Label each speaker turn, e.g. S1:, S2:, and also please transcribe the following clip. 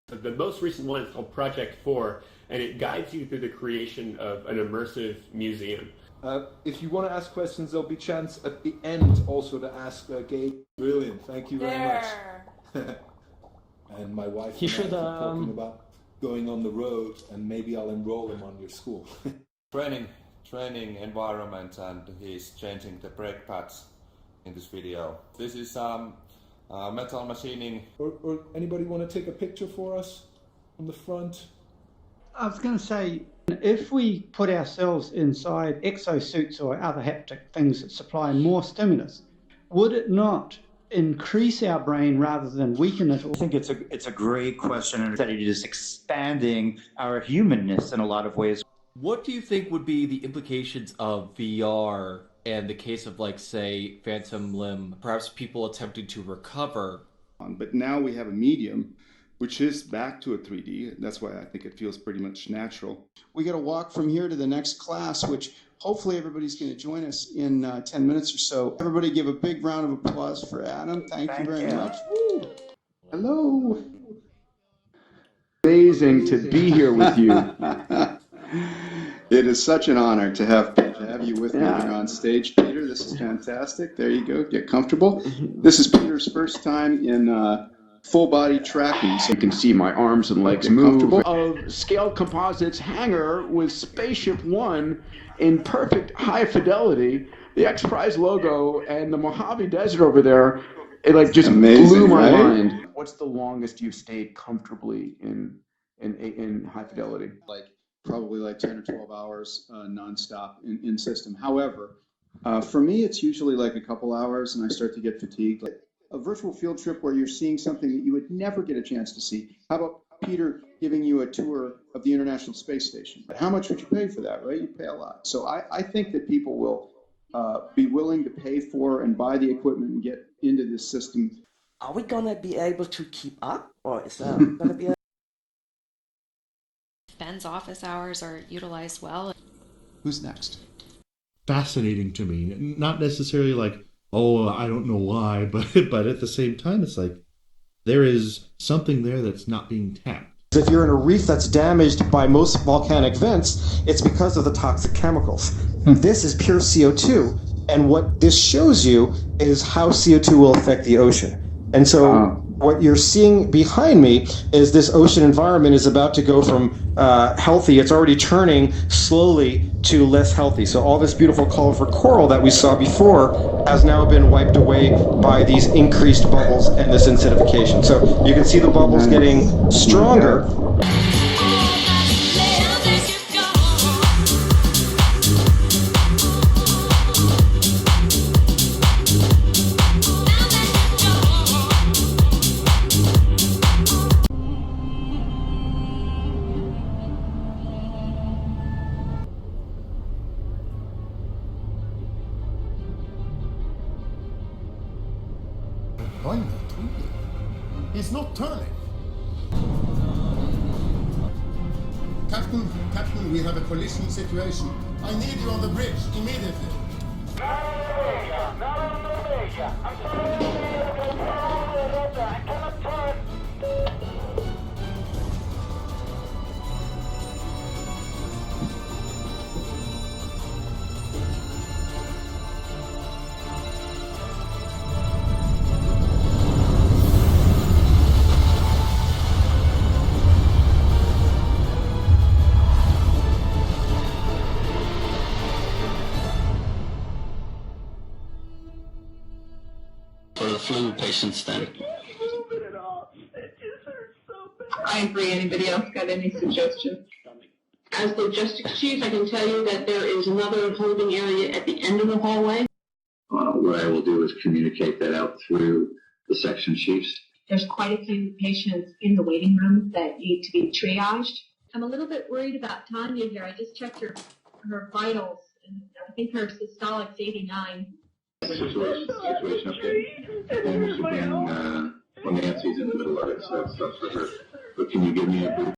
S1: The most recent one is called Project 4, and it guides you through the creation of an immersive museum.
S2: If you want to ask questions, there'll be chance at the end also to ask Gabe. Brilliant, thank you very much. And my wife and I keep talking about going on the road, and maybe I'll enroll him on your school.
S3: Training environment, and he's changing the brake pads in this video. This is metal machining.
S2: Or anybody want to take a picture for us on the front?
S4: I was going to say, if we put ourselves inside exosuits or other haptic things that supply more stimulus, would it not increase our brain rather than weaken it?
S5: I think it's a great question, and that it is expanding our humanness in a lot of ways.
S6: What do you think would be the implications of VR and the case of, like, say, phantom limb, perhaps people attempting to recover?
S7: But now we have a medium which is back to a 3D. That's why I think it feels pretty much natural.
S8: We got to walk from here to the next class, which hopefully everybody's going to join us in 10 minutes or so. Everybody give a big round of applause for Adam. Thank you very much. Woo. Hello. Amazing to be here with you. It is such an honor to have you with me here on stage, Peter. This is fantastic. There you go. Get comfortable. This is Peter's first time in full body tracking, so you can see my arms and legs move. Of Scaled Composites hangar with Spaceship One in perfect high fidelity. The X Prize logo and the Mojave Desert over there, it like just blew my mind. What's the longest you've stayed comfortably in high fidelity? Probably like 10 or 12 hours nonstop in system. However, for me, it's usually like a couple hours and I start to get fatigued. Like a virtual field trip where you're seeing something that you would never get a chance to see. How about Peter giving you a tour of the International Space Station? But how much would you pay for that, right? You pay a lot. So I think that people will be willing to pay for and buy the equipment and get into this system.
S9: Are we going to be able to keep up, or is there going to be a...
S10: Ben's office hours are utilized well.
S8: Who's next?
S11: Fascinating to me. Not necessarily like, oh, I don't know why, but at the same time, it's like there is something there that's not being tapped.
S12: If you're in a reef that's damaged by most volcanic vents, it's because of the toxic chemicals. This is pure CO2, and what this shows you is how CO2 will affect the ocean. And so what you're seeing behind me is this ocean environment is about to go from healthy, it's already turning slowly to less healthy. So all this beautiful colorful coral that we saw before has now been wiped away by these increased bubbles and this acidification. So you can see the bubbles getting stronger.
S13: He's not turning. Captain, we have a collision situation. I need you on the bridge immediately. I'm sorry, I cannot turn.
S14: For the flu patients then.
S15: I agree. Anybody else got any suggestions? As logistics chief, I can tell you that there is another holding area at the end of the hallway.
S14: What I will do is communicate that out through the section chiefs.
S15: There's quite a few patients in the waiting room that need to be triaged. I'm a little bit worried about Tanya here. I just checked her vitals, and I think her systolic's 89.
S14: Situation, okay. And again, when Nancy's in the middle of it, so it's tough for her. But can you give me a brief